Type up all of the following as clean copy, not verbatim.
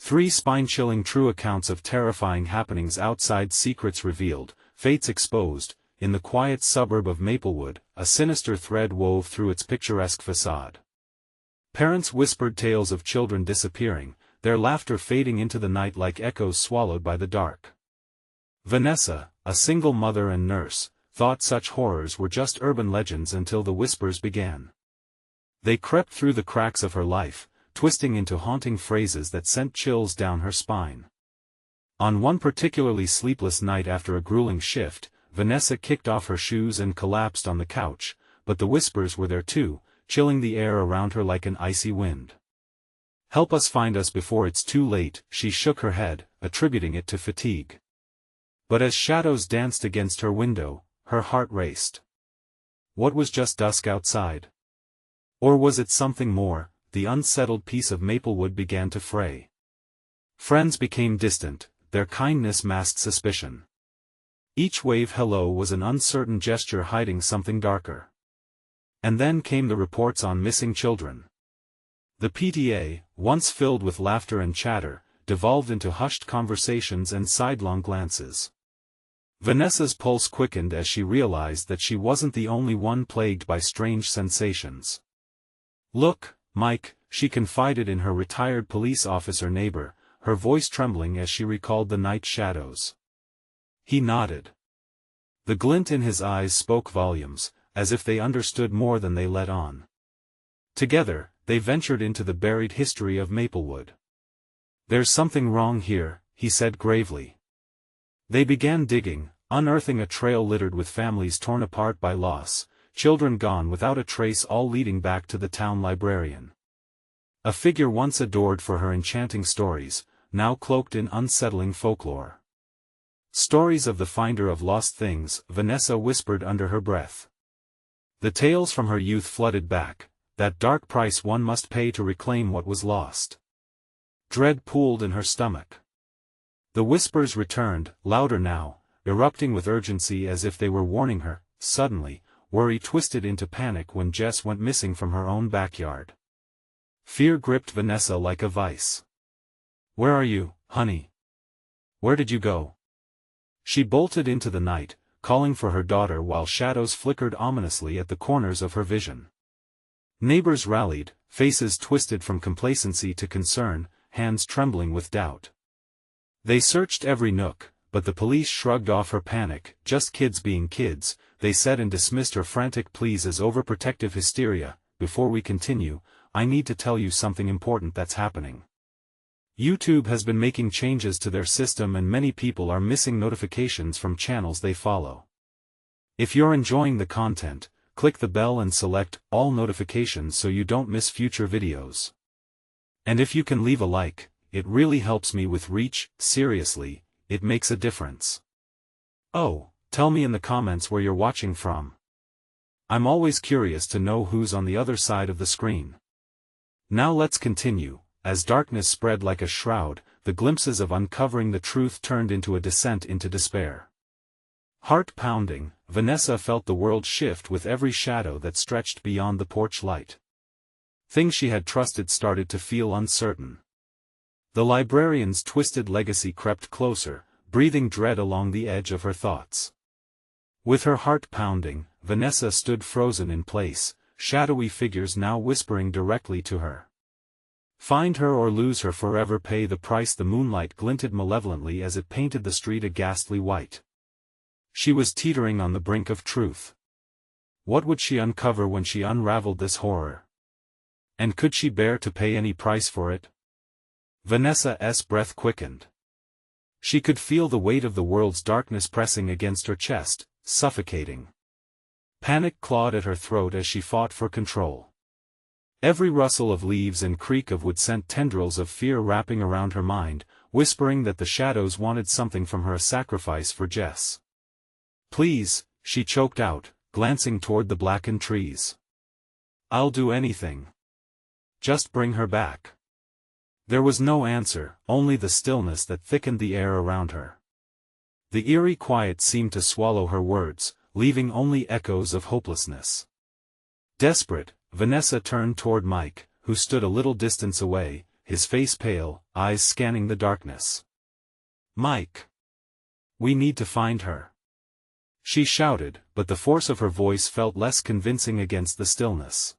3 spine-chilling true accounts of terrifying happenings outside, secrets revealed, fates exposed. In the quiet suburb of Maplewood, a sinister thread wove through its picturesque facade. Parents whispered tales of children disappearing, their laughter fading into the night like echoes swallowed by the dark. Vanessa, a single mother and nurse, thought such horrors were just urban legends until the whispers began. They crept through the cracks of her life, twisting into haunting phrases that sent chills down her spine. On one particularly sleepless night after a grueling shift, Vanessa kicked off her shoes and collapsed on the couch, but the whispers were there too, chilling the air around her like an icy wind. "Help us find us before it's too late," she shook her head, attributing it to fatigue. But as shadows danced against her window, her heart raced. What was just dusk outside? Or was it something more? The unsettled peace of Maplewood began to fray. Friends became distant, their kindness masked suspicion. Each wave hello was an uncertain gesture hiding something darker. And then came the reports on missing children. The PTA, once filled with laughter and chatter, devolved into hushed conversations and sidelong glances. Vanessa's pulse quickened as she realized that she wasn't the only one plagued by strange sensations. "Look, Mike," she confided in her retired police officer neighbor, her voice trembling as she recalled the night shadows. He nodded. The glint in his eyes spoke volumes, as if they understood more than they let on. Together, they ventured into the buried history of Maplewood. "There's something wrong here," he said gravely. They began digging, unearthing a trail littered with families torn apart by loss, children gone without a trace, all leading back to the town librarian. A figure once adored for her enchanting stories, now cloaked in unsettling folklore. "Stories of the finder of lost things," Vanessa whispered under her breath. The tales from her youth flooded back, that dark price one must pay to reclaim what was lost. Dread pooled in her stomach. The whispers returned, louder now, erupting with urgency as if they were warning her. Suddenly, worry twisted into panic when Jess went missing from her own backyard. Fear gripped Vanessa like a vice. "Where are you, honey? Where did you go?" She bolted into the night, calling for her daughter while shadows flickered ominously at the corners of her vision. Neighbors rallied, faces twisted from complacency to concern, hands trembling with doubt. They searched every nook, but the police shrugged off her panic. "Just kids being kids," they said, and dismissed her frantic pleas as overprotective hysteria. "Before we continue, I need to tell you something important that's happening. YouTube has been making changes to their system and many people are missing notifications from channels they follow. If you're enjoying the content, click the bell and select all notifications so you don't miss future videos. And if you can leave a like, it really helps me with reach. Seriously, it makes a difference. Oh, tell me in the comments where you're watching from. I'm always curious to know who's on the other side of the screen. Now let's continue. As darkness spread like a shroud, the glimpses of uncovering the truth turned into a descent into despair. Heart pounding, Vanessa felt the world shift with every shadow that stretched beyond the porch light. Things she had trusted started to feel uncertain. The librarian's twisted legacy crept closer, breathing dread along the edge of her thoughts. With her heart pounding, Vanessa stood frozen in place, shadowy figures now whispering directly to her. Find her or lose her forever, pay the price. The moonlight glinted malevolently as it painted the street a ghastly white. She was teetering on the brink of truth. What would she uncover when she unraveled this horror? And could she bear to pay any price for it? Vanessa's breath quickened. She could feel the weight of the world's darkness pressing against her chest, suffocating. Panic clawed at her throat as she fought for control. Every rustle of leaves and creak of wood sent tendrils of fear wrapping around her mind, whispering that the shadows wanted something from her, a sacrifice for Jess. "Please," she choked out, glancing toward the blackened trees. "I'll do anything. Just bring her back." There was no answer, only the stillness that thickened the air around her. The eerie quiet seemed to swallow her words, leaving only echoes of hopelessness. Desperate, Vanessa turned toward Mike, who stood a little distance away, his face pale, eyes scanning the darkness. "Mike! We need to find her!" she shouted, but the force of her voice felt less convincing against the stillness.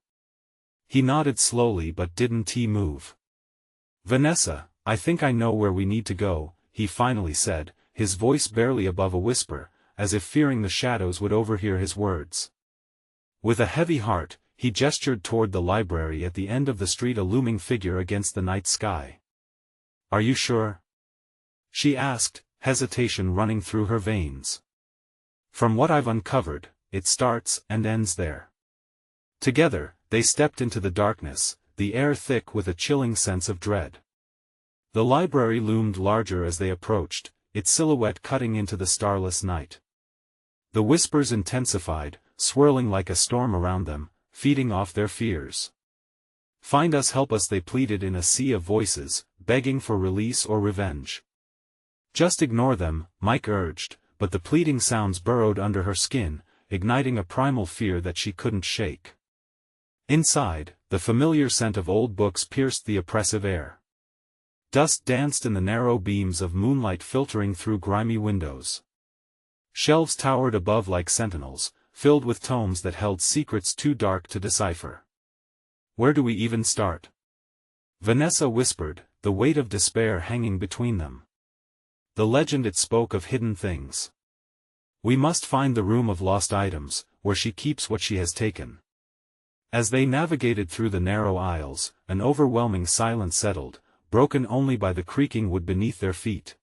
He nodded slowly but didn't move. "Vanessa, I think I know where we need to go," he finally said, his voice barely above a whisper, as if fearing the shadows would overhear his words. With a heavy heart, he gestured toward the library at the end of the street, a looming figure against the night sky. "Are you sure?" she asked, hesitation running through her veins. "From what I've uncovered, it starts and ends there." Together, they stepped into the darkness, the air thick with a chilling sense of dread. The library loomed larger as they approached, its silhouette cutting into the starless night. The whispers intensified, swirling like a storm around them, feeding off their fears. "Find us, help us," they pleaded in a sea of voices, begging for release or revenge. "Just ignore them," Mike urged, but the pleading sounds burrowed under her skin, igniting a primal fear that she couldn't shake. Inside, the familiar scent of old books pierced the oppressive air. Dust danced in the narrow beams of moonlight filtering through grimy windows. Shelves towered above like sentinels, filled with tomes that held secrets too dark to decipher. "Where do we even start?" Vanessa whispered, the weight of despair hanging between them. The legend it spoke of hidden things. "We must find the room of lost items, where she keeps what she has taken." As they navigated through the narrow aisles, an overwhelming silence settled, broken only by the creaking wood beneath their feet.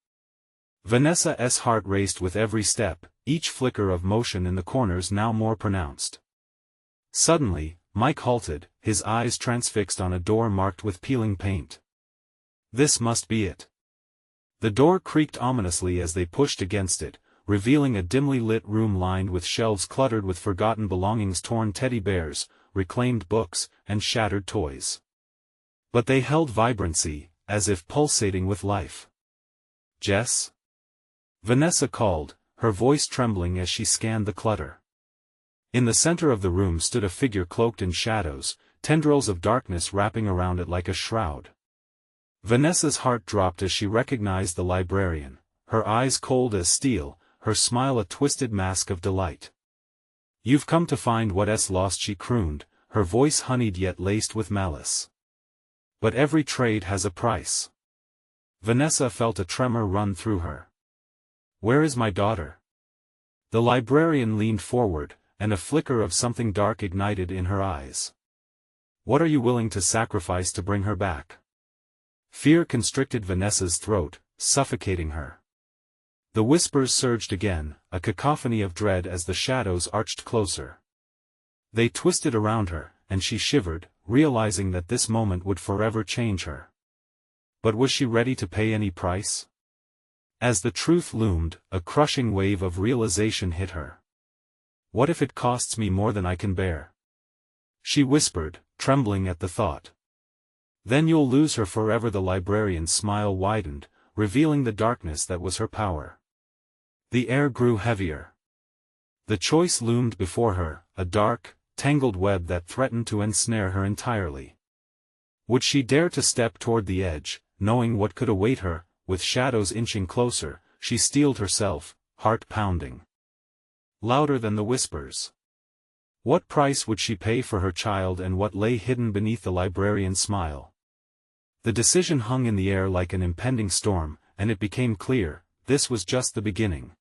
Vanessa's heart raced with every step, each flicker of motion in the corners now more pronounced. Suddenly, Mike halted, his eyes transfixed on a door marked with peeling paint. This must be it. The door creaked ominously as they pushed against it, revealing a dimly lit room lined with shelves cluttered with forgotten belongings, torn teddy bears, reclaimed books, and shattered toys. But they held vibrancy, as if pulsating with life. "Jess?" Vanessa called, her voice trembling as she scanned the clutter. In the center of the room stood a figure cloaked in shadows, tendrils of darkness wrapping around it like a shroud. Vanessa's heart dropped as she recognized the librarian, her eyes cold as steel, her smile a twisted mask of delight. "You've come to find what's lost," she crooned, her voice honeyed yet laced with malice. "But every trade has a price." Vanessa felt a tremor run through her. "Where is my daughter?" The librarian leaned forward, and a flicker of something dark ignited in her eyes. "What are you willing to sacrifice to bring her back?" Fear constricted Vanessa's throat, suffocating her. The whispers surged again, a cacophony of dread as the shadows arched closer. They twisted around her, and she shivered, realizing that this moment would forever change her. But was she ready to pay any price? As the truth loomed, a crushing wave of realization hit her. "What if it costs me more than I can bear?" she whispered, trembling at the thought. "Then you'll lose her forever." The librarian's smile widened, revealing the darkness that was her power. The air grew heavier. The choice loomed before her, a dark, tangled web that threatened to ensnare her entirely. Would she dare to step toward the edge, knowing what could await her? With shadows inching closer, she steeled herself, heart pounding louder than the whispers. What price would she pay for her child, and what lay hidden beneath the librarian's smile? The decision hung in the air like an impending storm, and it became clear, this was just the beginning.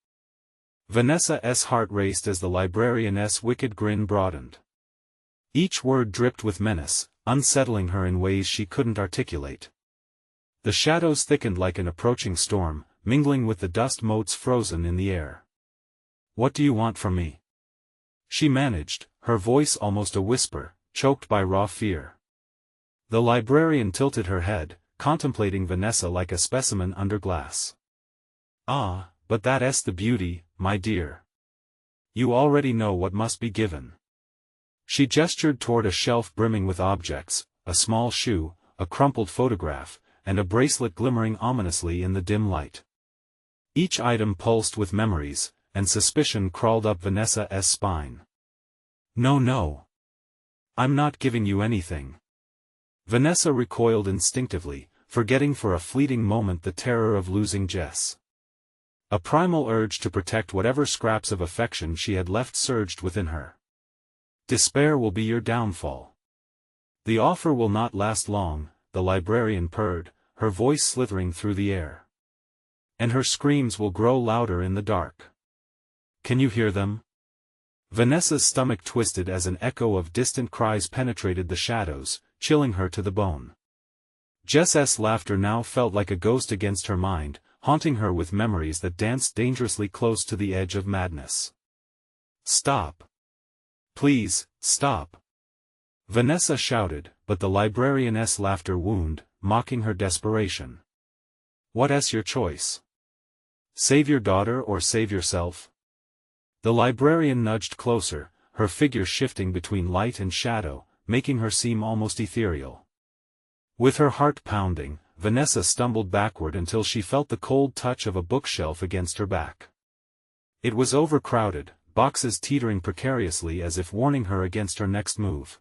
Vanessa's heart raced as the librarian's wicked grin broadened. Each word dripped with menace, unsettling her in ways she couldn't articulate. The shadows thickened like an approaching storm, mingling with the dust motes frozen in the air. "What do you want from me?" she managed, her voice almost a whisper, choked by raw fear. The librarian tilted her head, contemplating Vanessa like a specimen under glass. "Ah, but that's the beauty, my dear. You already know what must be given." She gestured toward a shelf brimming with objects, a small shoe, a crumpled photograph, and a bracelet glimmering ominously in the dim light. Each item pulsed with memories, and suspicion crawled up Vanessa's spine. "No, no. I'm not giving you anything." Vanessa recoiled instinctively, forgetting for a fleeting moment the terror of losing Jess. A primal urge to protect whatever scraps of affection she had left surged within her. Despair will be your downfall. The offer will not last long, the librarian purred, her voice slithering through the air. And her screams will grow louder in the dark. Can you hear them? Vanessa's stomach twisted as an echo of distant cries penetrated the shadows, chilling her to the bone. Jess's laughter now felt like a ghost against her mind, haunting her with memories that danced dangerously close to the edge of madness. Stop. Please, stop. Vanessa shouted, but the librarian's laughter wounded, mocking her desperation. What's your choice? Save your daughter or save yourself? The librarian nudged closer, her figure shifting between light and shadow, making her seem almost ethereal. With her heart pounding, Vanessa stumbled backward until she felt the cold touch of a bookshelf against her back. It was overcrowded, boxes teetering precariously as if warning her against her next move.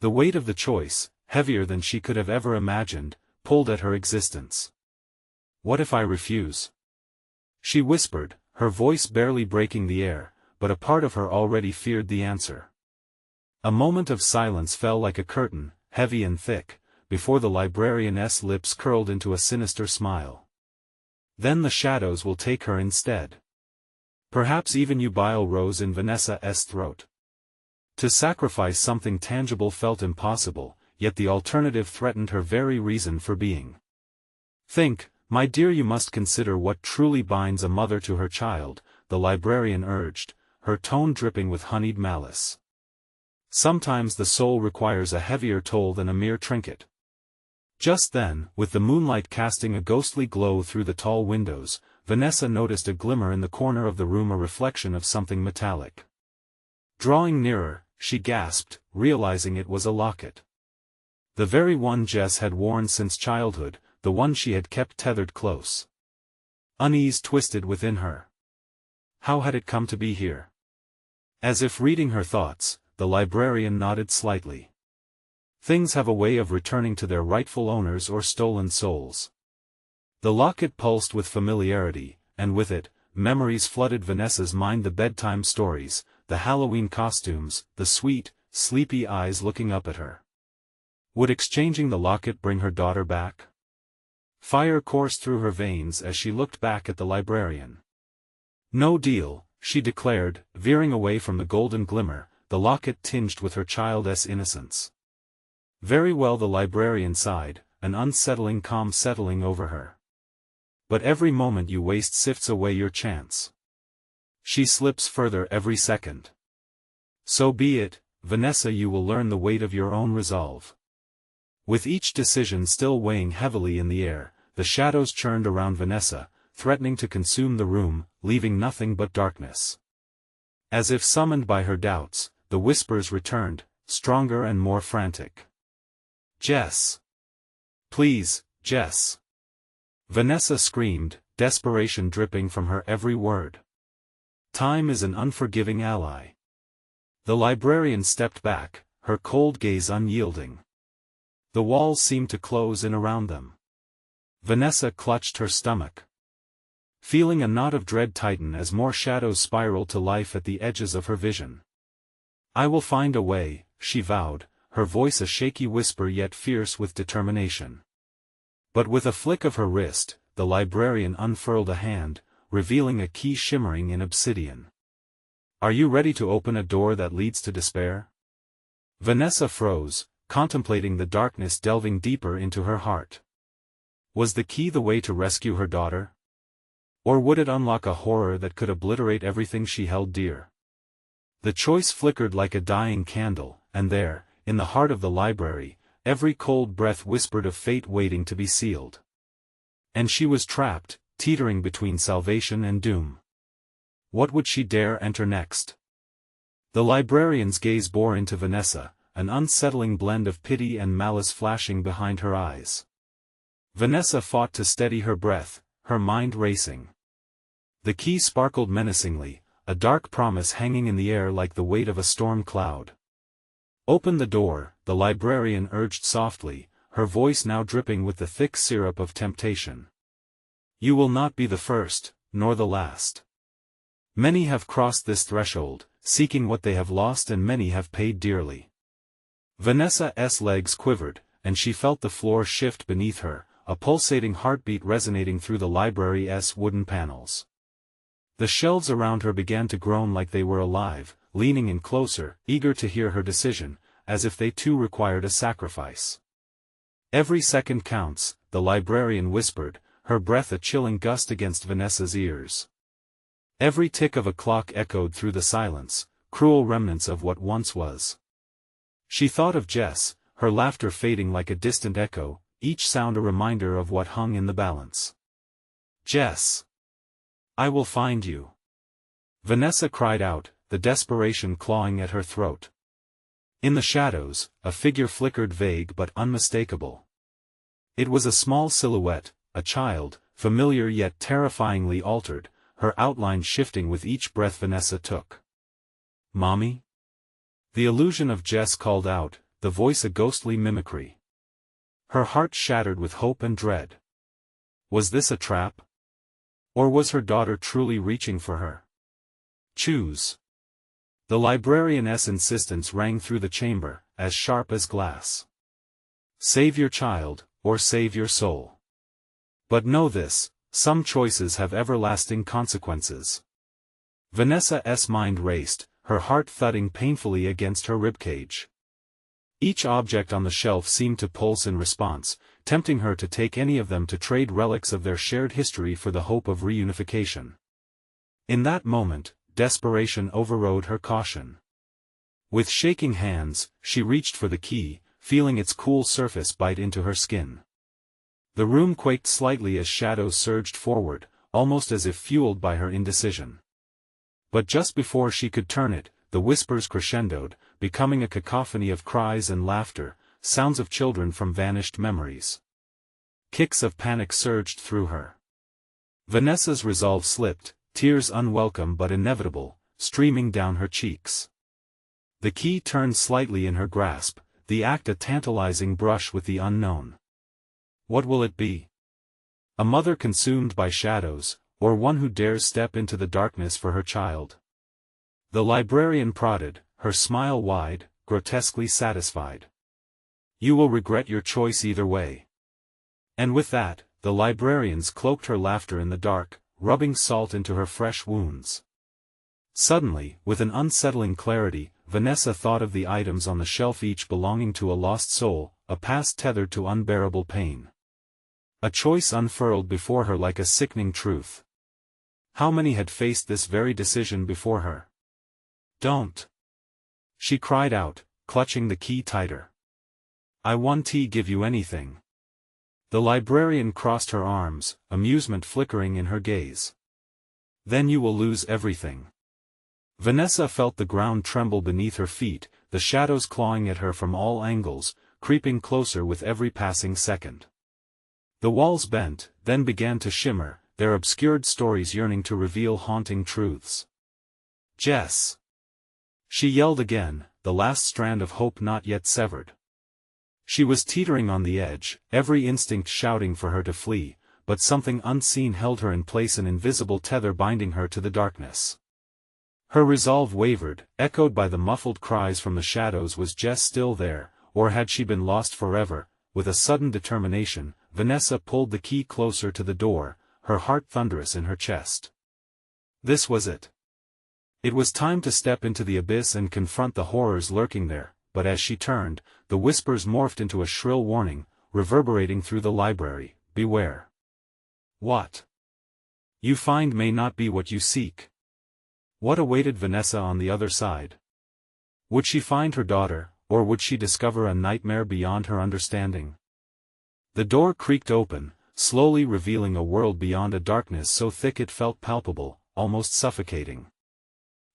The weight of the choice, heavier than she could have ever imagined, pulled at her existence. What if I refuse? She whispered, her voice barely breaking the air, but a part of her already feared the answer. A moment of silence fell like a curtain, heavy and thick, before the librarian's lips curled into a sinister smile. Then the shadows will take her instead. Perhaps even you. Bile rose in Vanessa's throat. To sacrifice something tangible felt impossible, yet the alternative threatened her very reason for being. Think, my dear, you must consider what truly binds a mother to her child, the librarian urged, her tone dripping with honeyed malice. Sometimes the soul requires a heavier toll than a mere trinket. Just then, with the moonlight casting a ghostly glow through the tall windows, Vanessa noticed a glimmer in the corner of the room, a reflection of something metallic. Drawing nearer, she gasped, realizing it was a locket. The very one Jess had worn since childhood, the one she had kept tethered close. Unease twisted within her. How had it come to be here? As if reading her thoughts, the librarian nodded slightly. Things have a way of returning to their rightful owners or stolen souls. The locket pulsed with familiarity, and with it, memories flooded Vanessa's mind: the bedtime stories, the Halloween costumes, the sweet, sleepy eyes looking up at her. Would exchanging the locket bring her daughter back? Fire coursed through her veins as she looked back at the librarian. No deal, she declared, veering away from the golden glimmer, the locket tinged with her child's innocence. Very well, the librarian sighed, an unsettling calm settling over her. But every moment you waste sifts away your chance. She slips further every second. So be it, Vanessa, you will learn the weight of your own resolve. With each decision still weighing heavily in the air, the shadows churned around Vanessa, threatening to consume the room, leaving nothing but darkness. As if summoned by her doubts, the whispers returned, stronger and more frantic. Jess. Please, Jess. Vanessa screamed, desperation dripping from her every word. Time is an unforgiving ally. The librarian stepped back, her cold gaze unyielding. The walls seemed to close in around them. Vanessa clutched her stomach, feeling a knot of dread tighten as more shadows spiraled to life at the edges of her vision. I will find a way, she vowed, her voice a shaky whisper yet fierce with determination. But with a flick of her wrist, the librarian unfurled a hand, revealing a key shimmering in obsidian. Are you ready to open a door that leads to despair? Vanessa froze, contemplating the darkness delving deeper into her heart. Was the key the way to rescue her daughter? Or would it unlock a horror that could obliterate everything she held dear? The choice flickered like a dying candle, and there, in the heart of the library, every cold breath whispered of fate waiting to be sealed. And she was trapped, teetering between salvation and doom. What would she dare enter next? The librarian's gaze bore into Vanessa, an unsettling blend of pity and malice flashing behind her eyes. Vanessa fought to steady her breath, her mind racing. The key sparkled menacingly, a dark promise hanging in the air like the weight of a storm cloud. Open the door, the librarian urged softly, her voice now dripping with the thick syrup of temptation. You will not be the first, nor the last. Many have crossed this threshold, seeking what they have lost, and many have paid dearly. Vanessa's legs quivered, and she felt the floor shift beneath her, a pulsating heartbeat resonating through the library's wooden panels. The shelves around her began to groan like they were alive, leaning in closer, eager to hear her decision, as if they too required a sacrifice. Every second counts, the librarian whispered, her breath a chilling gust against Vanessa's ears. Every tick of a clock echoed through the silence, cruel remnants of what once was. She thought of Jess, her laughter fading like a distant echo, each sound a reminder of what hung in the balance. Jess! I will find you! Vanessa cried out, the desperation clawing at her throat. In the shadows, a figure flickered, vague but unmistakable. It was a small silhouette, a child, familiar yet terrifyingly altered, her outline shifting with each breath Vanessa took. Mommy? The illusion of Jess called out, the voice a ghostly mimicry. Her heart shattered with hope and dread. Was this a trap? Or was her daughter truly reaching for her? Choose. The librarian's insistence rang through the chamber, as sharp as glass. Save your child, or save your soul. But know this, some choices have everlasting consequences. Vanessa's mind raced, her heart thudding painfully against her ribcage. Each object on the shelf seemed to pulse in response, tempting her to take any of them to trade relics of their shared history for the hope of reunification. In that moment, desperation overrode her caution. With shaking hands, she reached for the key, feeling its cool surface bite into her skin. The room quaked slightly as shadows surged forward, almost as if fueled by her indecision. But just before she could turn it, the whispers crescendoed, becoming a cacophony of cries and laughter, sounds of children from vanished memories. Kicks of panic surged through her. Vanessa's resolve slipped, tears unwelcome but inevitable, streaming down her cheeks. The key turned slightly in her grasp, the act a tantalizing brush with the unknown. What will it be? A mother consumed by shadows, or one who dares step into the darkness for her child? The librarian prodded, her smile wide, grotesquely satisfied. You will regret your choice either way. And with that, the librarians cloaked her laughter in the dark, rubbing salt into her fresh wounds. Suddenly, with an unsettling clarity, Vanessa thought of the items on the shelf, each belonging to a lost soul, a past tethered to unbearable pain. A choice unfurled before her like a sickening truth. How many had faced this very decision before her? Don't! She cried out, clutching the key tighter. I won't give you anything. The librarian crossed her arms, amusement flickering in her gaze. Then you will lose everything. Vanessa felt the ground tremble beneath her feet, the shadows clawing at her from all angles, creeping closer with every passing second. The walls bent, then began to shimmer, their obscured stories yearning to reveal haunting truths. Jess! She yelled again, the last strand of hope not yet severed. She was teetering on the edge, every instinct shouting for her to flee, but something unseen held her in place, an invisible tether binding her to the darkness. Her resolve wavered, echoed by the muffled cries from the shadows. Was Jess still there, or had she been lost forever? With a sudden determination, Vanessa pulled the key closer to the door, her heart thunderous in her chest. This was it. It was time to step into the abyss and confront the horrors lurking there, but as she turned, the whispers morphed into a shrill warning, reverberating through the library, beware. What you find may not be what you seek. What awaited Vanessa on the other side? Would she find her daughter, or would she discover a nightmare beyond her understanding? The door creaked open, slowly revealing a world beyond, a darkness so thick it felt palpable, almost suffocating.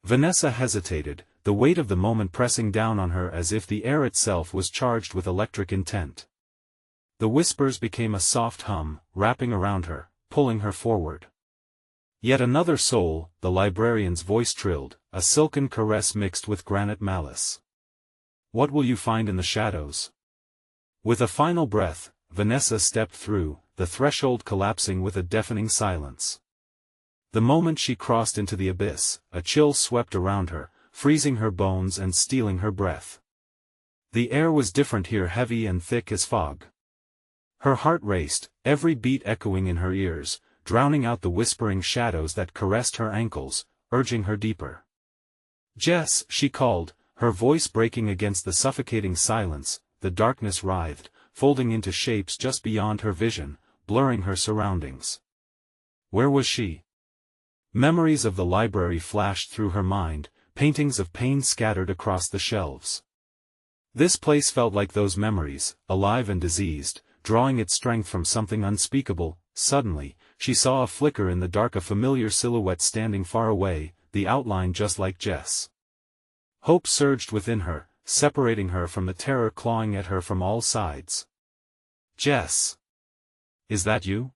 Vanessa hesitated, the weight of the moment pressing down on her as if the air itself was charged with electric intent. The whispers became a soft hum, wrapping around her, pulling her forward. Yet another soul, the librarian's voice trilled, a silken caress mixed with granite malice. What will you find in the shadows? With a final breath, Vanessa stepped through, the threshold collapsing with a deafening silence. The moment she crossed into the abyss, a chill swept around her, freezing her bones and stealing her breath. The air was different here, heavy and thick as fog. Her heart raced, every beat echoing in her ears, drowning out the whispering shadows that caressed her ankles, urging her deeper. "Jess," she called, her voice breaking against the suffocating silence. The darkness writhed, folding into shapes just beyond her vision, blurring her surroundings. Where was she? Memories of the library flashed through her mind, paintings of pain scattered across the shelves. This place felt like those memories, alive and diseased, drawing its strength from something unspeakable. Suddenly, she saw a flicker in the dark, a familiar silhouette standing far away, the outline just like Jess. Hope surged within her, separating her from the terror clawing at her from all sides. "Jess! Is that you?"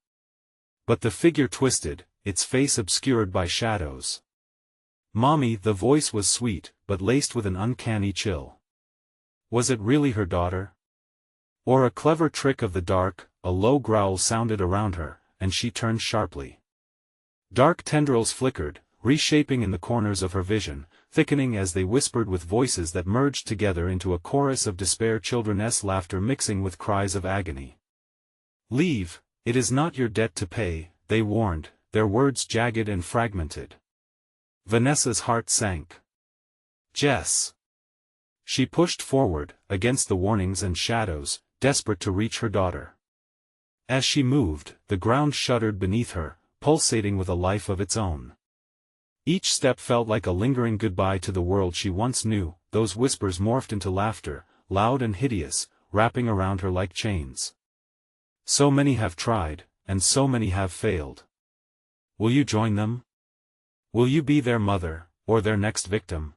But the figure twisted, its face obscured by shadows. "Mommy," the voice was sweet, but laced with an uncanny chill. Was it really her daughter? Or a clever trick of the dark? A low growl sounded around her, and she turned sharply. Dark tendrils flickered, reshaping in the corners of her vision, thickening as they whispered with voices that merged together into a chorus of despair, children's laughter mixing with cries of agony. "Leave, it is not your debt to pay," they warned, their words jagged and fragmented. Vanessa's heart sank. "Jess!" She pushed forward, against the warnings and shadows, desperate to reach her daughter. As she moved, the ground shuddered beneath her, pulsating with a life of its own. Each step felt like a lingering goodbye to the world she once knew. Those whispers morphed into laughter, loud and hideous, wrapping around her like chains. "So many have tried, and so many have failed. Will you join them? Will you be their mother, or their next victim?"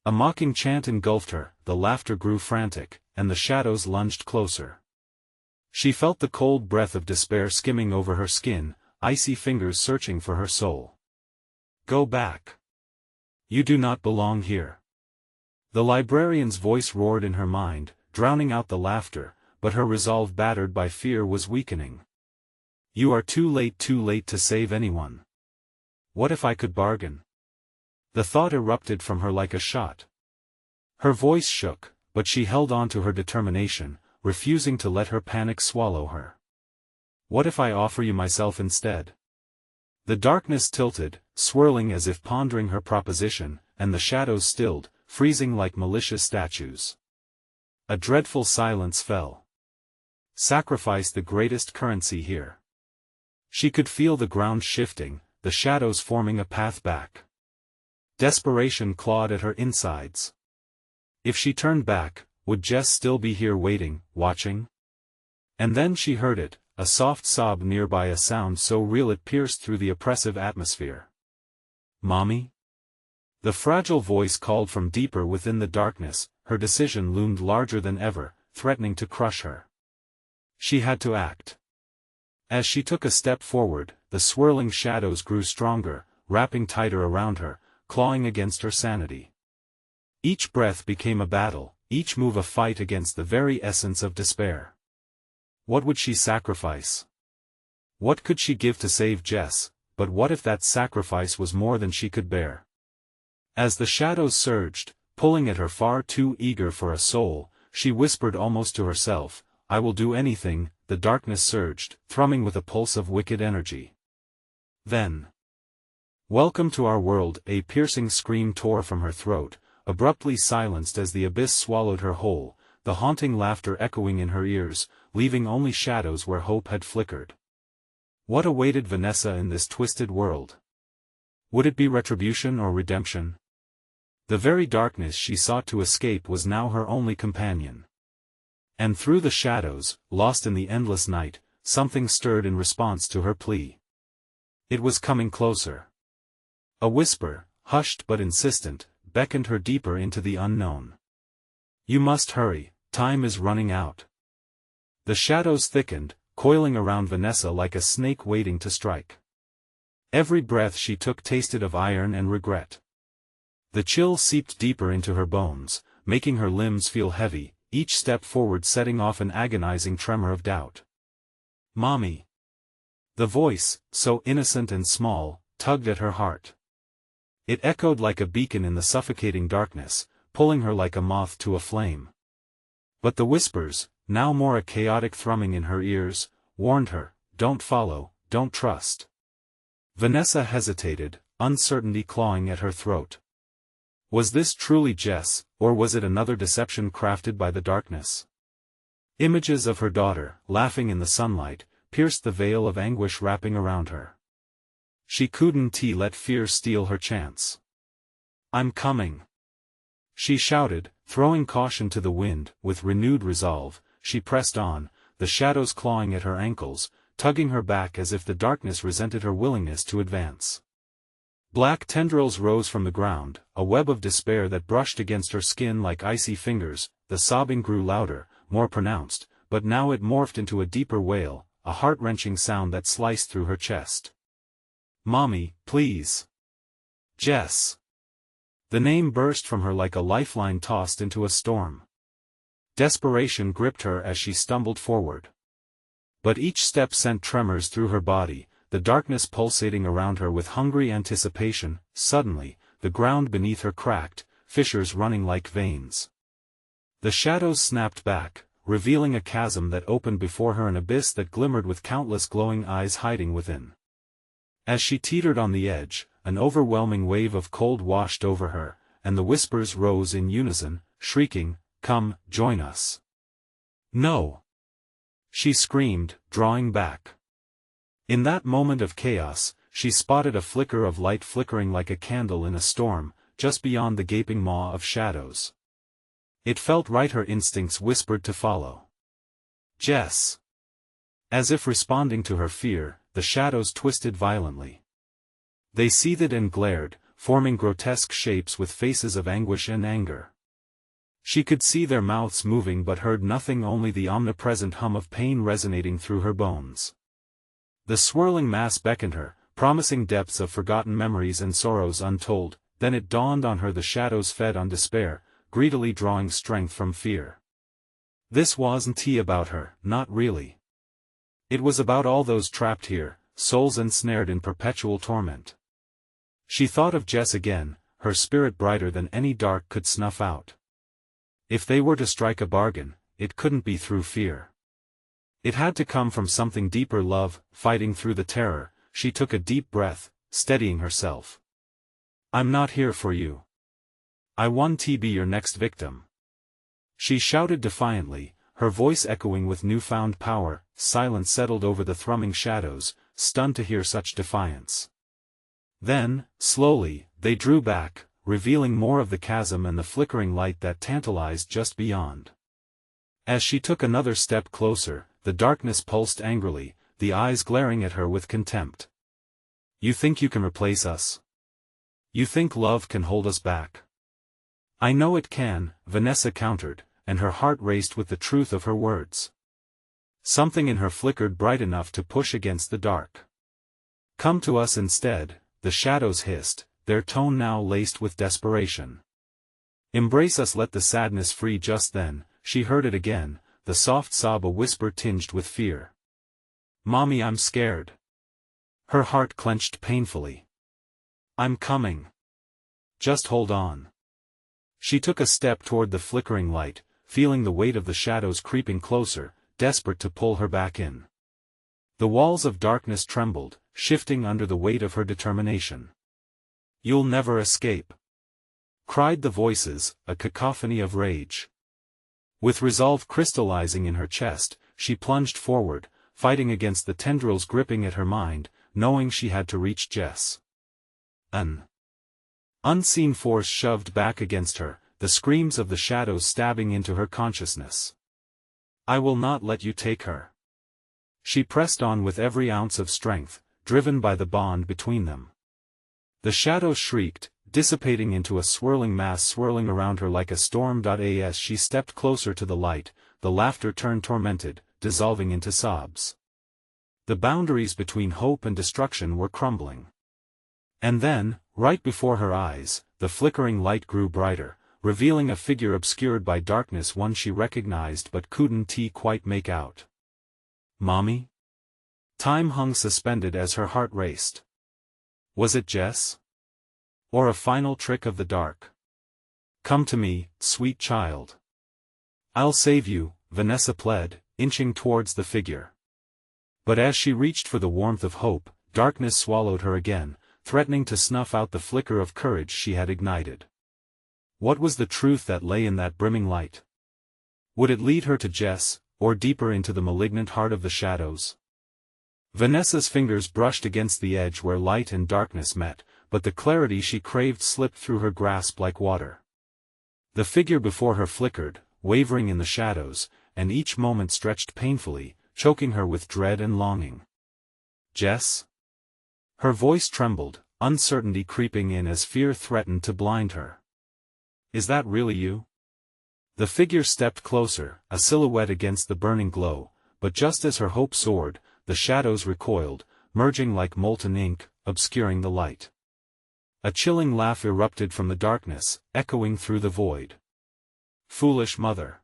A mocking chant engulfed her, the laughter grew frantic, and the shadows lunged closer. She felt the cold breath of despair skimming over her skin, icy fingers searching for her soul. "Go back. You do not belong here." The librarian's voice roared in her mind, drowning out the laughter, but her resolve, battered by fear, was weakening. "You are too late to save anyone. What if I could bargain?" The thought erupted from her like a shot. Her voice shook, but she held on to her determination, refusing to let her panic swallow her. "What if I offer you myself instead?" The darkness tilted, swirling as if pondering her proposition, and the shadows stilled, freezing like malicious statues. A dreadful silence fell. Sacrifice, the greatest currency here. She could feel the ground shifting, the shadows forming a path back. Desperation clawed at her insides. If she turned back, would Jess still be here waiting, watching? And then she heard it, a soft sob nearby, a sound so real it pierced through the oppressive atmosphere. "Mommy?" The fragile voice called from deeper within the darkness. Her decision loomed larger than ever, threatening to crush her. She had to act. As she took a step forward, the swirling shadows grew stronger, wrapping tighter around her, clawing against her sanity. Each breath became a battle, each move a fight against the very essence of despair. What would she sacrifice? What could she give to save Jess? But what if that sacrifice was more than she could bear? As the shadows surged, pulling at her, far too eager for a soul, she whispered almost to herself, "I will do anything." The darkness surged, thrumming with a pulse of wicked energy. Then, "Welcome to our world," a piercing scream tore from her throat, abruptly silenced as the abyss swallowed her whole, the haunting laughter echoing in her ears, leaving only shadows where hope had flickered. What awaited Vanessa in this twisted world? Would it be retribution or redemption? The very darkness she sought to escape was now her only companion. And through the shadows, lost in the endless night, something stirred in response to her plea. It was coming closer. A whisper, hushed but insistent, beckoned her deeper into the unknown. "You must hurry, time is running out." The shadows thickened, coiling around Vanessa like a snake waiting to strike. Every breath she took tasted of iron and regret. The chill seeped deeper into her bones, making her limbs feel heavy, each step forward setting off an agonizing tremor of doubt. "Mommy." The voice, so innocent and small, tugged at her heart. It echoed like a beacon in the suffocating darkness, pulling her like a moth to a flame. But the whispers, now more a chaotic thrumming in her ears, warned her, "Don't follow, don't trust." Vanessa hesitated, uncertainty clawing at her throat. Was this truly Jess, or was it another deception crafted by the darkness? Images of her daughter, laughing in the sunlight, pierced the veil of anguish wrapping around her. She couldn't let fear steal her chance. "I'm coming," she shouted, throwing caution to the wind. With renewed resolve, she pressed on, the shadows clawing at her ankles, tugging her back as if the darkness resented her willingness to advance. Black tendrils rose from the ground, a web of despair that brushed against her skin like icy fingers. The sobbing grew louder, more pronounced, but now it morphed into a deeper wail, a heart-wrenching sound that sliced through her chest. "Mommy, please." "Jess." The name burst from her like a lifeline tossed into a storm. Desperation gripped her as she stumbled forward. But each step sent tremors through her body, the darkness pulsating around her with hungry anticipation. Suddenly, the ground beneath her cracked, fissures running like veins. The shadows snapped back, revealing a chasm that opened before her, an abyss that glimmered with countless glowing eyes hiding within. As she teetered on the edge, an overwhelming wave of cold washed over her, and the whispers rose in unison, shrieking, "Come, join us." "No!" she screamed, drawing back. In that moment of chaos, she spotted a flicker of light flickering like a candle in a storm, just beyond the gaping maw of shadows. It felt right, her instincts whispered to follow. "Jess!" As if responding to her fear, the shadows twisted violently. They seethed and glared, forming grotesque shapes with faces of anguish and anger. She could see their mouths moving but heard nothing, only the omnipresent hum of pain resonating through her bones. The swirling mass beckoned her, promising depths of forgotten memories and sorrows untold. Then it dawned on her, the shadows fed on despair, greedily drawing strength from fear. This wasn't about her, not really. It was about all those trapped here, souls ensnared in perpetual torment. She thought of Jess again, her spirit brighter than any dark could snuff out. If they were to strike a bargain, it couldn't be through fear. It had to come from something deeper, love, fighting through the terror. She took a deep breath, steadying herself. "I'm not here for you. I want to be your next victim," she shouted defiantly, her voice echoing with newfound power. Silence settled over the thrumming shadows, stunned to hear such defiance. Then, slowly, they drew back, revealing more of the chasm and the flickering light that tantalized just beyond. As she took another step closer, the darkness pulsed angrily, the eyes glaring at her with contempt. "You think you can replace us? You think love can hold us back?" "I know it can," Vanessa countered, and her heart raced with the truth of her words. Something in her flickered bright enough to push against the dark. "Come to us instead," the shadows hissed, their tone now laced with desperation. "Embrace us, let the sadness free." Just then, she heard it again, the soft sob, a whisper tinged with fear. "Mommy, I'm scared." Her heart clenched painfully. "I'm coming. Just hold on." She took a step toward the flickering light, feeling the weight of the shadows creeping closer, desperate to pull her back in. The walls of darkness trembled, shifting under the weight of her determination. "You'll never escape," cried the voices, a cacophony of rage. With resolve crystallizing in her chest, she plunged forward, fighting against the tendrils gripping at her mind, knowing she had to reach Jess. An unseen force shoved back against her, the screams of the shadows stabbing into her consciousness. "I will not let you take her." She pressed on with every ounce of strength, driven by the bond between them. The shadows shrieked, dissipating into a swirling mass swirling around her like a storm. As she stepped closer to the light, the laughter turned tormented, dissolving into sobs. The boundaries between hope and destruction were crumbling. And then, right before her eyes, the flickering light grew brighter, revealing a figure obscured by darkness, one she recognized but couldn't quite make out. Mommy? Time hung suspended as her heart raced. Was it Jess? Or a final trick of the dark? Come to me, sweet child. I'll save you, Vanessa pled, inching towards the figure. But as she reached for the warmth of hope, darkness swallowed her again, threatening to snuff out the flicker of courage she had ignited. What was the truth that lay in that brimming light? Would it lead her to Jess, or deeper into the malignant heart of the shadows? Vanessa's fingers brushed against the edge where light and darkness met, but the clarity she craved slipped through her grasp like water. The figure before her flickered, wavering in the shadows, and each moment stretched painfully, choking her with dread and longing. Jess? Her voice trembled, uncertainty creeping in as fear threatened to blind her. Is that really you? The figure stepped closer, a silhouette against the burning glow, but just as her hope soared, the shadows recoiled, merging like molten ink, obscuring the light. A chilling laugh erupted from the darkness, echoing through the void. Foolish mother.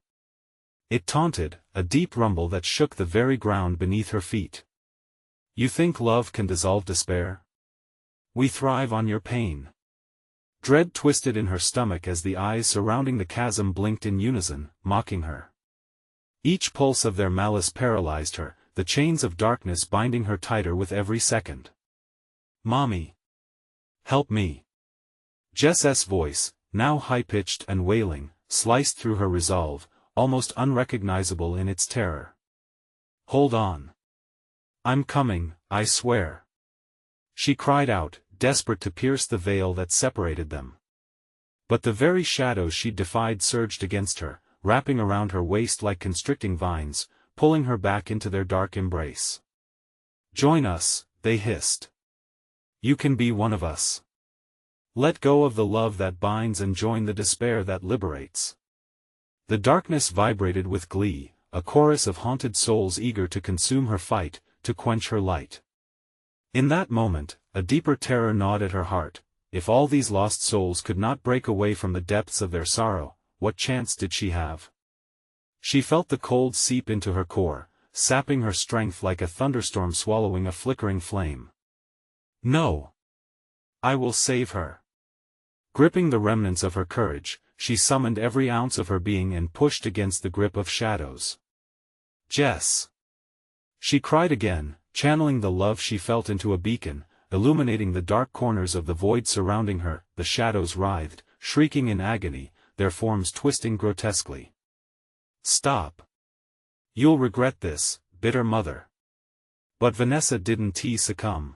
It taunted, a deep rumble that shook the very ground beneath her feet. You think love can dissolve despair? We thrive on your pain. Dread twisted in her stomach as the eyes surrounding the chasm blinked in unison, mocking her. Each pulse of their malice paralyzed her, the chains of darkness binding her tighter with every second. Mommy! Help me! Jess's voice, now high-pitched and wailing, sliced through her resolve, almost unrecognizable in its terror. Hold on. I'm coming, I swear. She cried out, desperate to pierce the veil that separated them. But the very shadows she defied surged against her, wrapping around her waist like constricting vines, pulling her back into their dark embrace. Join us, they hissed. You can be one of us. Let go of the love that binds and join the despair that liberates. The darkness vibrated with glee, a chorus of haunted souls eager to consume her fight, to quench her light. In that moment, a deeper terror gnawed at her heart. If all these lost souls could not break away from the depths of their sorrow, what chance did she have? She felt the cold seep into her core, sapping her strength like a thunderstorm swallowing a flickering flame. No! I will save her. Gripping the remnants of her courage, she summoned every ounce of her being and pushed against the grip of shadows. Jess! She cried again, channeling the love she felt into a beacon, illuminating the dark corners of the void surrounding her. The shadows writhed, shrieking in agony, their forms twisting grotesquely. Stop! You'll regret this, bitter mother. But Vanessa didn't succumb.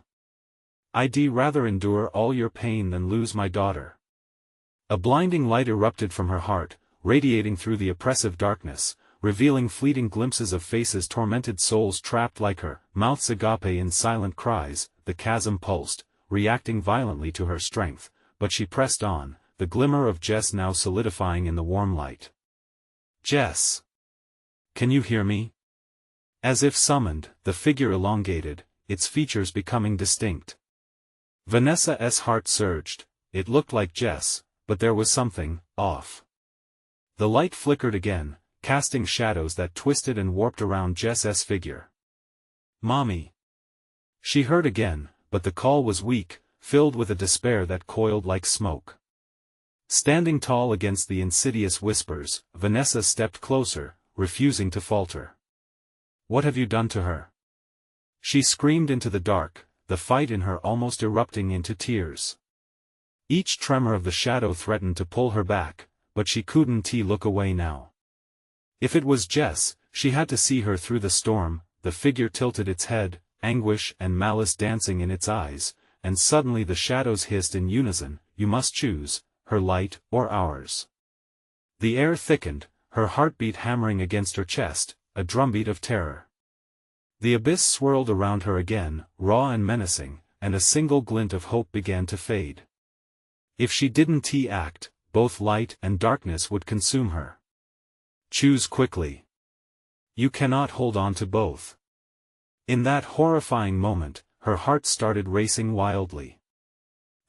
I'd rather endure all your pain than lose my daughter. A blinding light erupted from her heart, radiating through the oppressive darkness, revealing fleeting glimpses of faces, tormented souls trapped like her, mouths agape in silent cries. The chasm pulsed, reacting violently to her strength, but she pressed on, the glimmer of Jess now solidifying in the warm light. Jess! Can you hear me? As if summoned, the figure elongated, its features becoming distinct. Vanessa's heart surged. It looked like Jess, but there was something off. The light flickered again, casting shadows that twisted and warped around Jess's figure. Mommy! She heard again, but the call was weak, filled with a despair that coiled like smoke. Standing tall against the insidious whispers, Vanessa stepped closer, refusing to falter. What have you done to her? She screamed into the dark, the fight in her almost erupting into tears. Each tremor of the shadow threatened to pull her back, but she couldn't look away now. If it was Jess, she had to see her through the storm. The figure tilted its head, anguish and malice dancing in its eyes, and suddenly the shadows hissed in unison, you must choose, her light or ours. The air thickened, her heartbeat hammering against her chest, a drumbeat of terror. The abyss swirled around her again, raw and menacing, and a single glint of hope began to fade. If she didn't act, both light and darkness would consume her. Choose quickly. You cannot hold on to both. In that horrifying moment, her heart started racing wildly.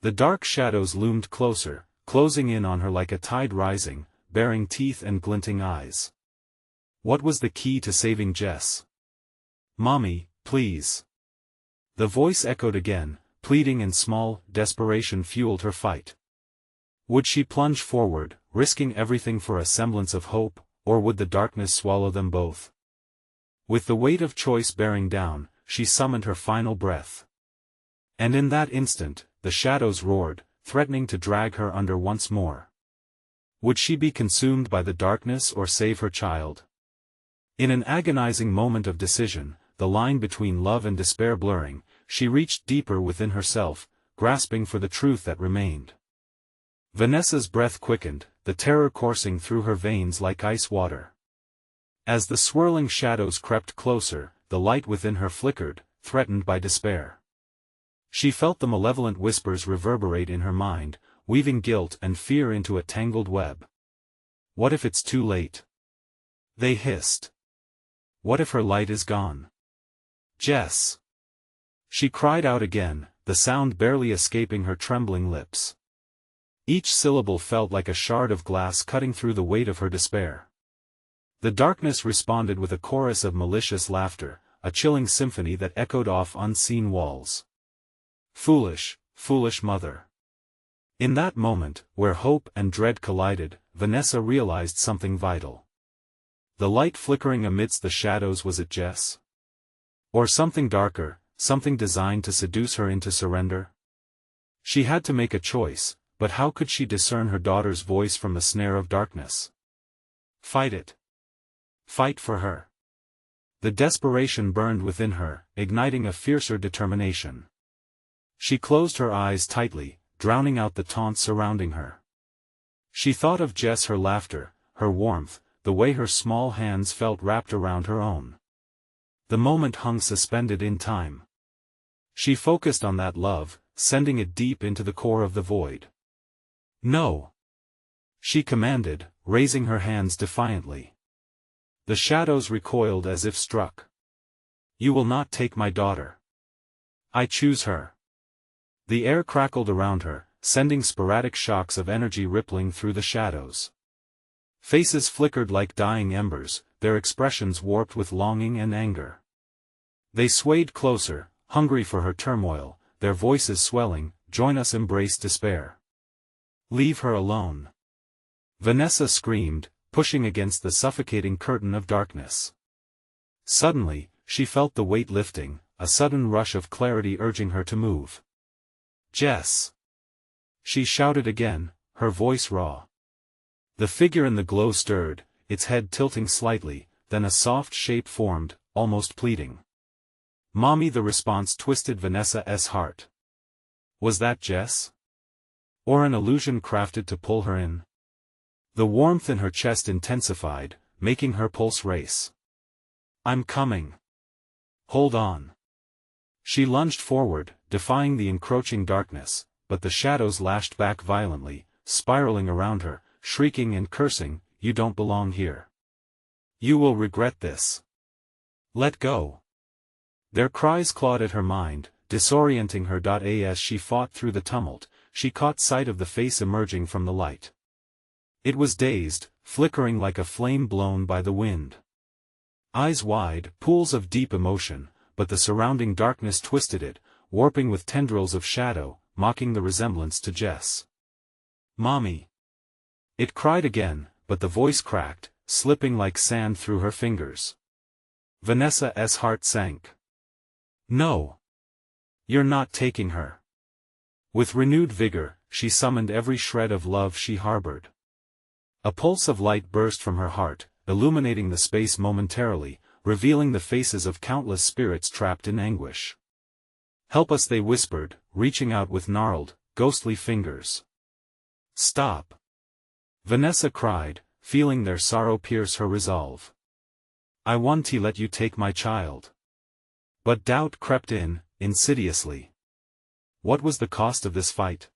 The dark shadows loomed closer, closing in on her like a tide rising, baring teeth and glinting eyes. What was the key to saving Jess? "Mommy, please." The voice echoed again, pleading, and small desperation fueled her fight. Would she plunge forward, risking everything for a semblance of hope, or would the darkness swallow them both? With the weight of choice bearing down, she summoned her final breath. And in that instant, the shadows roared, threatening to drag her under once more. Would she be consumed by the darkness or save her child? In an agonizing moment of decision, the line between love and despair blurring, she reached deeper within herself, grasping for the truth that remained. Vanessa's breath quickened, the terror coursing through her veins like ice water. As the swirling shadows crept closer, the light within her flickered, threatened by despair. She felt the malevolent whispers reverberate in her mind, weaving guilt and fear into a tangled web. What if it's too late? They hissed. What if her light is gone? Jess! She cried out again, the sound barely escaping her trembling lips. Each syllable felt like a shard of glass cutting through the weight of her despair. The darkness responded with a chorus of malicious laughter, a chilling symphony that echoed off unseen walls. Foolish, foolish mother. In that moment, where hope and dread collided, Vanessa realized something vital. The light flickering amidst the shadows, was it Jess? Or something darker, something designed to seduce her into surrender? She had to make a choice, but how could she discern her daughter's voice from the snare of darkness? Fight it. Fight for her. The desperation burned within her, igniting a fiercer determination. She closed her eyes tightly, drowning out the taunts surrounding her. She thought of Jess, her laughter, her warmth, the way her small hands felt wrapped around her own. The moment hung suspended in time. She focused on that love, sending it deep into the core of the void. "No!" she commanded, raising her hands defiantly. The shadows recoiled as if struck. "You will not take my daughter. I choose her." The air crackled around her, sending sporadic shocks of energy rippling through the shadows. Faces flickered like dying embers, their expressions warped with longing and anger. They swayed closer, hungry for her turmoil, their voices swelling, "Join us, embrace despair. Leave her alone." Vanessa screamed, pushing against the suffocating curtain of darkness. Suddenly, she felt the weight lifting, a sudden rush of clarity urging her to move. "Jess!" she shouted again, her voice raw. The figure in the glow stirred, its head tilting slightly, then a soft shape formed, almost pleading. "Mommy!" The response twisted Vanessa's heart. Was that Jess? Or an illusion crafted to pull her in? The warmth in her chest intensified, making her pulse race. "I'm coming. Hold on." She lunged forward, defying the encroaching darkness, but the shadows lashed back violently, spiraling around her, shrieking and cursing, "You don't belong here. You will regret this. Let go." Their cries clawed at her mind, disorienting her. As she fought through the tumult, she caught sight of the face emerging from the light. It was dazed, flickering like a flame blown by the wind. Eyes wide, pools of deep emotion, but the surrounding darkness twisted it, warping with tendrils of shadow, mocking the resemblance to Jess. "Mommy!" It cried again, but the voice cracked, slipping like sand through her fingers. Vanessa's heart sank. "No! You're not taking her." With renewed vigor, she summoned every shred of love she harbored. A pulse of light burst from her heart, illuminating the space momentarily, revealing the faces of countless spirits trapped in anguish. "Help us," they whispered, reaching out with gnarled, ghostly fingers. "Stop!" Vanessa cried, feeling their sorrow pierce her resolve. "I want to let you take my child." But doubt crept in, insidiously. What was the cost of this fight?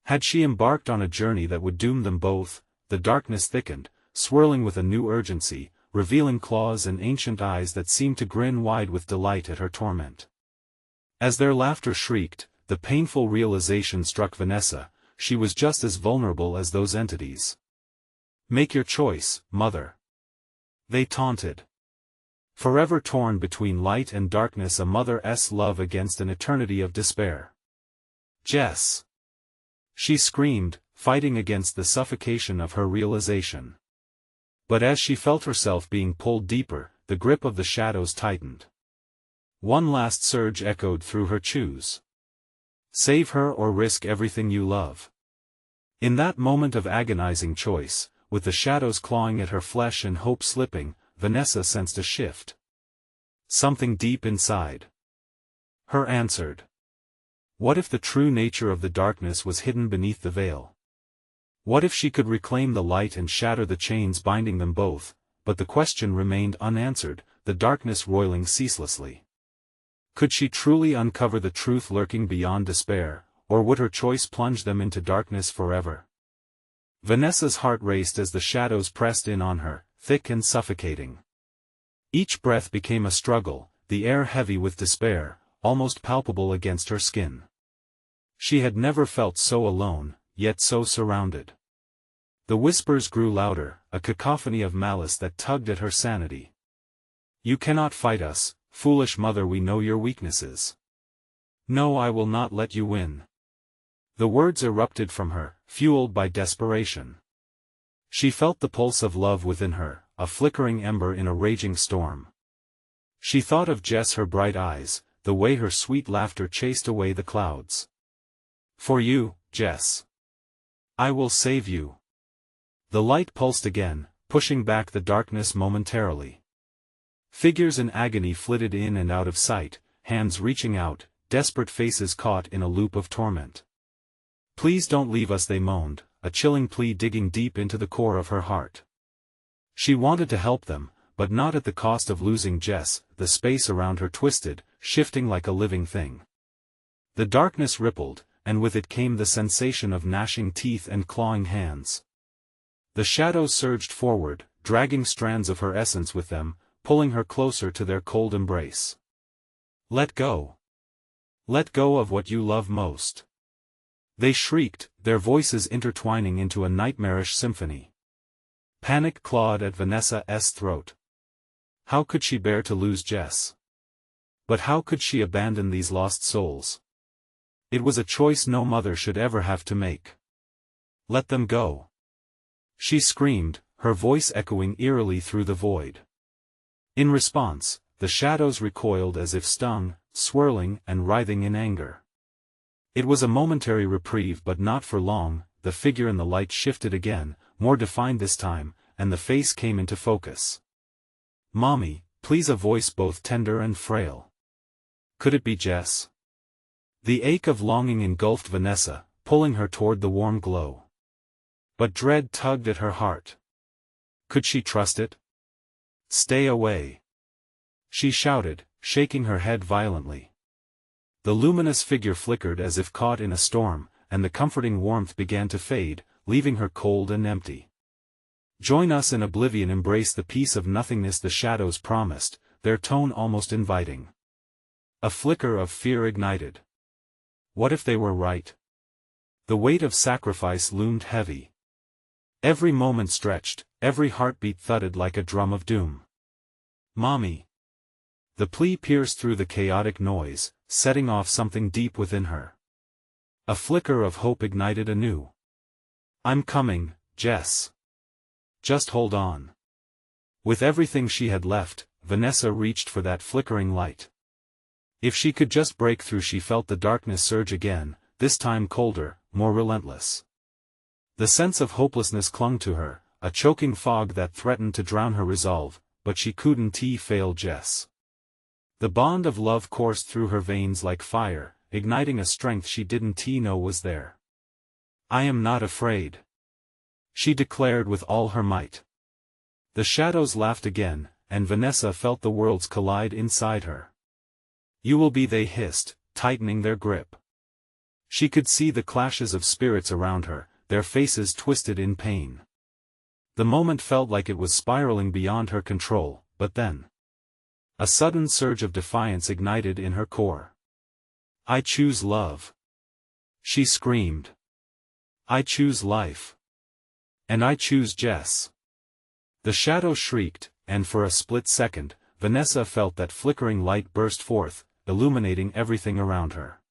Had she embarked on a journey that would doom them both? The darkness thickened, swirling with a new urgency, revealing claws and ancient eyes that seemed to grin wide with delight at her torment. As their laughter shrieked, the painful realization struck Vanessa, she was just as vulnerable as those entities. "Make your choice, mother," they taunted. Forever torn between light and darkness, a mother's love against an eternity of despair. "Jess!" she screamed, fighting against the suffocation of her realization. But as she felt herself being pulled deeper, the grip of the shadows tightened. One last surge echoed through her choose. Save her or risk everything you love. In that moment of agonizing choice, with the shadows clawing at her flesh and hope slipping, Vanessa sensed a shift. Something deep inside her answered. What if the true nature of the darkness was hidden beneath the veil? What if she could reclaim the light and shatter the chains binding them both? But the question remained unanswered, the darkness roiling ceaselessly. Could she truly uncover the truth lurking beyond despair, or would her choice plunge them into darkness forever? Vanessa's heart raced as the shadows pressed in on her, thick and suffocating. Each breath became a struggle, the air heavy with despair, almost palpable against her skin. She had never felt so alone, yet so surrounded. The whispers grew louder, a cacophony of malice that tugged at her sanity. "You cannot fight us, foolish mother, we know your weaknesses. No, I will not let you win." The words erupted from her, fueled by desperation. She felt the pulse of love within her, a flickering ember in a raging storm. She thought of Jess, her bright eyes, the way her sweet laughter chased away the clouds. "For you, Jess. I will save you." The light pulsed again, pushing back the darkness momentarily. Figures in agony flitted in and out of sight, hands reaching out, desperate faces caught in a loop of torment. "Please don't leave us," they moaned, a chilling plea digging deep into the core of her heart. She wanted to help them, but not at the cost of losing Jess. The space around her twisted, shifting like a living thing. The darkness rippled, and with it came the sensation of gnashing teeth and clawing hands. The shadows surged forward, dragging strands of her essence with them, pulling her closer to their cold embrace. "Let go. Let go of what you love most," they shrieked, their voices intertwining into a nightmarish symphony. Panic clawed at Vanessa's throat. How could she bear to lose Jess? But how could she abandon these lost souls? It was a choice no mother should ever have to make. "Let them go," she screamed, her voice echoing eerily through the void. In response, the shadows recoiled as if stung, swirling and writhing in anger. It was a momentary reprieve, but not for long. The figure in the light shifted again, more defined this time, and the face came into focus. "Mommy, please," a voice both tender and frail. Could it be Jess? The ache of longing engulfed Vanessa, pulling her toward the warm glow. But dread tugged at her heart. Could she trust it? "Stay away!" she shouted, shaking her head violently. The luminous figure flickered as if caught in a storm, and the comforting warmth began to fade, leaving her cold and empty. "Join us in oblivion, embrace the peace of nothingness," the shadows promised, their tone almost inviting. A flicker of fear ignited. What if they were right? The weight of sacrifice loomed heavy. Every moment stretched, every heartbeat thudded like a drum of doom. "Mommy!" The plea pierced through the chaotic noise, setting off something deep within her. A flicker of hope ignited anew. "I'm coming, Jess. Just hold on." With everything she had left, Vanessa reached for that flickering light. If she could just break through, she felt the darkness surge again, this time colder, more relentless. The sense of hopelessness clung to her, a choking fog that threatened to drown her resolve, but she couldn't fail Jess. The bond of love coursed through her veins like fire, igniting a strength she didn't know was there. "I am not afraid," she declared with all her might. The shadows laughed again, and Vanessa felt the worlds collide inside her. "You will be," they hissed, tightening their grip. She could see the clashes of spirits around her, their faces twisted in pain. The moment felt like it was spiraling beyond her control, but then a sudden surge of defiance ignited in her core. "I choose love," she screamed. I choose life. And I choose Jess. The shadow shrieked, and for a split second, Vanessa felt that flickering light burst forth, illuminating everything around her.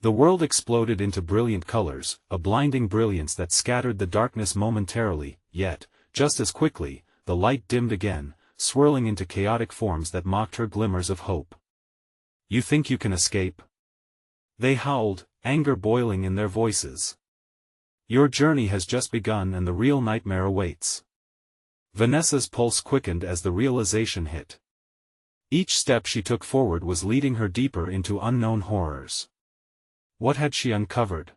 The world exploded into brilliant colors, a blinding brilliance that scattered the darkness momentarily, yet, just as quickly, the light dimmed again, swirling into chaotic forms that mocked her glimmers of hope. You think you can escape? They howled, anger boiling in their voices. Your journey has just begun and the real nightmare awaits. Vanessa's pulse quickened as the realization hit. Each step she took forward was leading her deeper into unknown horrors. What had she uncovered?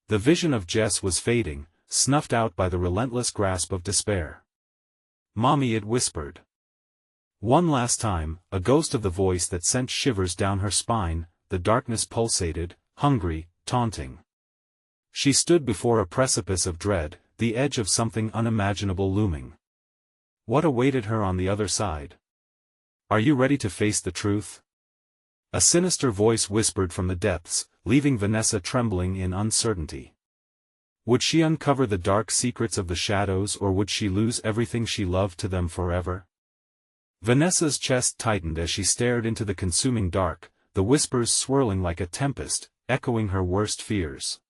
The vision of Jess was fading, snuffed out by the relentless grasp of despair. Mommy, it whispered. One last time, a ghost of the voice that sent shivers down her spine, the darkness pulsated, hungry, taunting. She stood before a precipice of dread, the edge of something unimaginable looming. What awaited her on the other side? Are you ready to face the truth? A sinister voice whispered from the depths, leaving Vanessa trembling in uncertainty. Would she uncover the dark secrets of the shadows, or would she lose everything she loved to them forever? Vanessa's chest tightened as she stared into the consuming dark, the whispers swirling like a tempest, echoing her worst fears.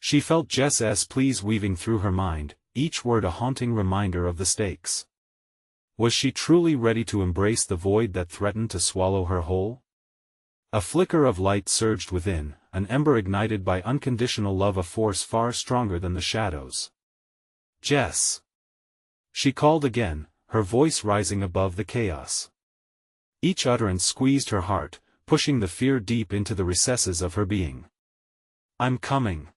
She felt Jess's pleas weaving through her mind, each word a haunting reminder of the stakes. Was she truly ready to embrace the void that threatened to swallow her whole? A flicker of light surged within, an ember ignited by unconditional love, a force far stronger than the shadows. Jess! She called again, her voice rising above the chaos. Each utterance squeezed her heart, pushing the fear deep into the recesses of her being. I'm coming.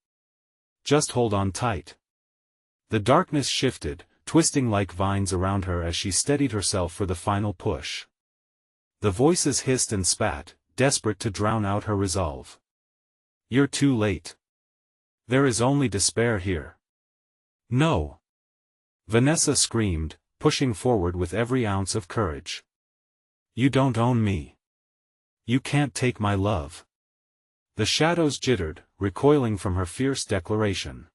Just hold on tight. The darkness shifted, twisting like vines around her as she steadied herself for the final push. The voices hissed and spat, desperate to drown out her resolve. You're too late. There is only despair here. No! Vanessa screamed, pushing forward with every ounce of courage. You don't own me. You can't take my love. The shadows jittered, recoiling from her fierce declaration.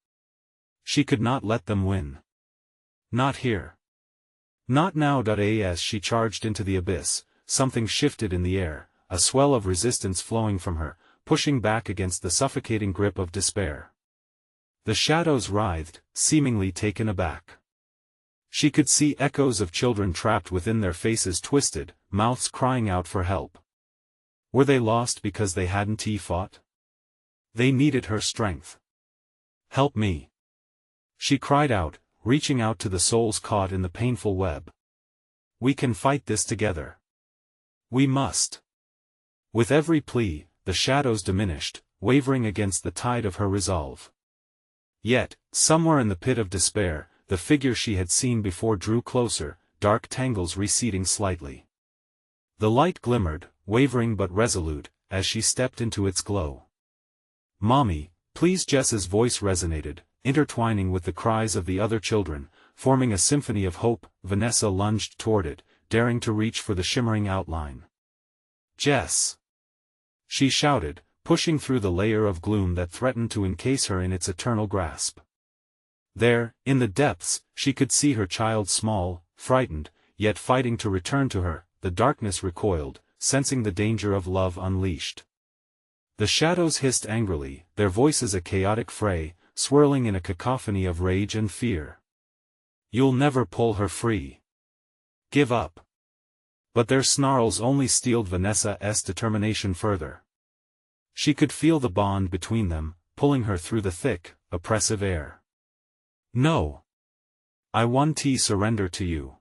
She could not let them win. Not here. Not now. As she charged into the abyss, something shifted in the air, a swell of resistance flowing from her, pushing back against the suffocating grip of despair. The shadows writhed, seemingly taken aback. She could see echoes of children trapped within, their faces twisted, mouths crying out for help. Were they lost because they hadn't fought? They needed her strength. Help me! She cried out, reaching out to the souls caught in the painful web. We can fight this together. We must. With every plea, the shadows diminished, wavering against the tide of her resolve. Yet, somewhere in the pit of despair, the figure she had seen before drew closer, dark tangles receding slightly. The light glimmered, wavering but resolute, as she stepped into its glow. Mommy, please! Jess's voice resonated, intertwining with the cries of the other children, forming a symphony of hope. Vanessa lunged toward it, daring to reach for the shimmering outline. Jess! She shouted, pushing through the layer of gloom that threatened to encase her in its eternal grasp. There, in the depths, she could see her child, small, frightened, yet fighting to return to her. The darkness recoiled, sensing the danger of love unleashed. The shadows hissed angrily, their voices a chaotic fray, swirling in a cacophony of rage and fear. You'll never pull her free. Give up. But their snarls only steeled Vanessa's determination further. She could feel the bond between them, pulling her through the thick, oppressive air. No. I won't surrender to you.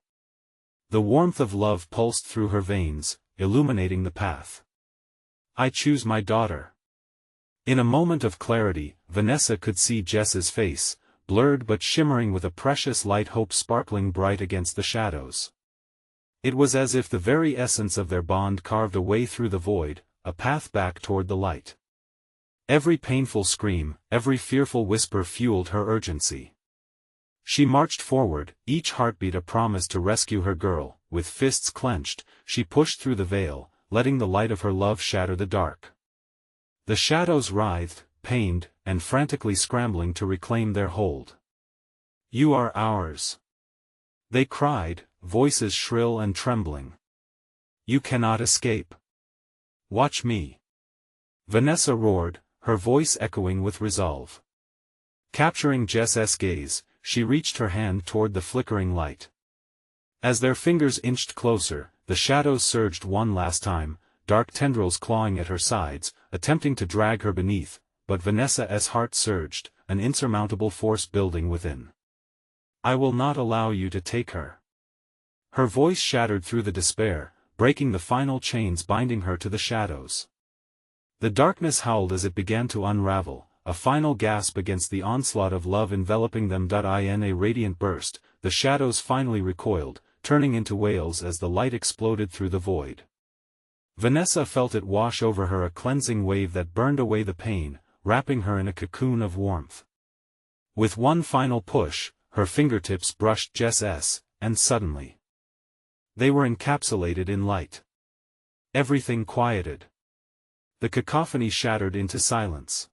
The warmth of love pulsed through her veins, illuminating the path. I choose my daughter. In a moment of clarity, Vanessa could see Jess's face, blurred but shimmering with a precious light, hope sparkling bright against the shadows. It was as if the very essence of their bond carved a way through the void, a path back toward the light. Every painful scream, every fearful whisper fueled her urgency. She marched forward, each heartbeat a promise to rescue her girl. With fists clenched, she pushed through the veil, letting the light of her love shatter the dark. The shadows writhed, pained, and frantically scrambling to reclaim their hold. "You are ours!" they cried, voices shrill and trembling. "You cannot escape. Watch me!" Vanessa roared, her voice echoing with resolve. Capturing Jess's gaze, she reached her hand toward the flickering light. As their fingers inched closer, the shadows surged one last time, dark tendrils clawing at her sides, attempting to drag her beneath, but Vanessa's heart surged, an insurmountable force building within. "I will not allow you to take her." Her voice shattered through the despair, breaking the final chains binding her to the shadows. The darkness howled as it began to unravel, a final gasp against the onslaught of love enveloping them. In a radiant burst, the shadows finally recoiled, turning into wails as the light exploded through the void. Vanessa felt it wash over her, a cleansing wave that burned away the pain, wrapping her in a cocoon of warmth. With one final push, her fingertips brushed Jess's, and suddenly they were encapsulated in light. Everything quieted. The cacophony shattered into silence.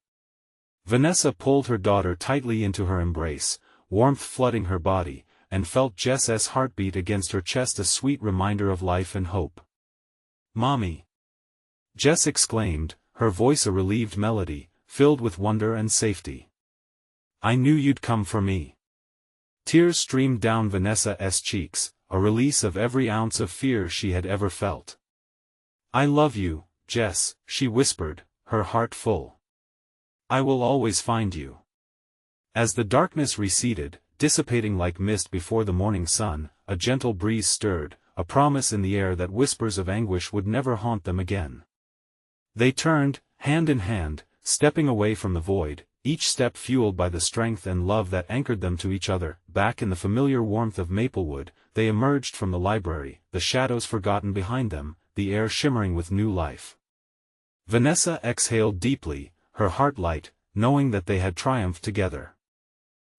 Vanessa pulled her daughter tightly into her embrace, warmth flooding her body, and felt Jess's heartbeat against her chest, a sweet reminder of life and hope. "Mommy!" Jess exclaimed, her voice a relieved melody, filled with wonder and safety. "I knew you'd come for me." Tears streamed down Vanessa's cheeks, a release of every ounce of fear she had ever felt. "I love you, Jess," she whispered, her heart full. "I will always find you." As the darkness receded, dissipating like mist before the morning sun, a gentle breeze stirred, a promise in the air that whispers of anguish would never haunt them again. They turned, hand in hand, stepping away from the void, each step fueled by the strength and love that anchored them to each other. Back in the familiar warmth of Maplewood, they emerged from the library, the shadows forgotten behind them, the air shimmering with new life. Vanessa exhaled deeply, her heart light, knowing that they had triumphed together.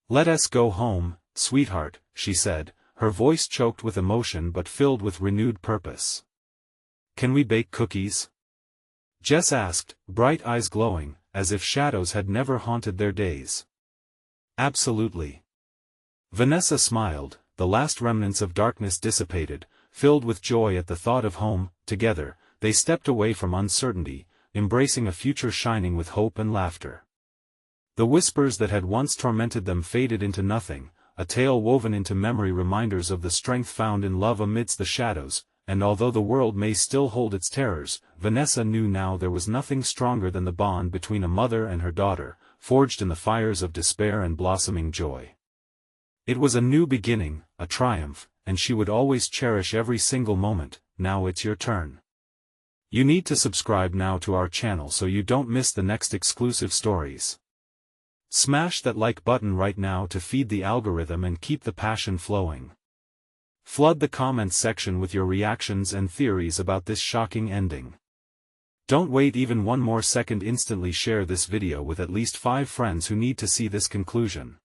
"Let us go home, sweetheart," she said, her voice choked with emotion but filled with renewed purpose. "Can we bake cookies?" Jess asked, bright eyes glowing, as if shadows had never haunted their days. "Absolutely." Vanessa smiled, the last remnants of darkness dissipated, filled with joy at the thought of home. Together, they stepped away from uncertainty, embracing a future shining with hope and laughter. The whispers that had once tormented them faded into nothing, a tale woven into memory, reminders of the strength found in love amidst the shadows. And although the world may still hold its terrors, Vanessa knew now there was nothing stronger than the bond between a mother and her daughter, forged in the fires of despair and blossoming joy. It was a new beginning, a triumph, and she would always cherish every single moment. Now it's your turn. You need to subscribe now to our channel so you don't miss the next exclusive stories. Smash that like button right now to feed the algorithm and keep the passion flowing. Flood the comments section with your reactions and theories about this shocking ending. Don't wait even one more second, instantly share this video with at least 5 friends who need to see this conclusion.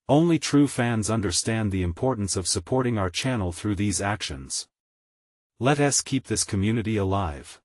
Only true fans understand the importance of supporting our channel through these actions. Let us keep this community alive.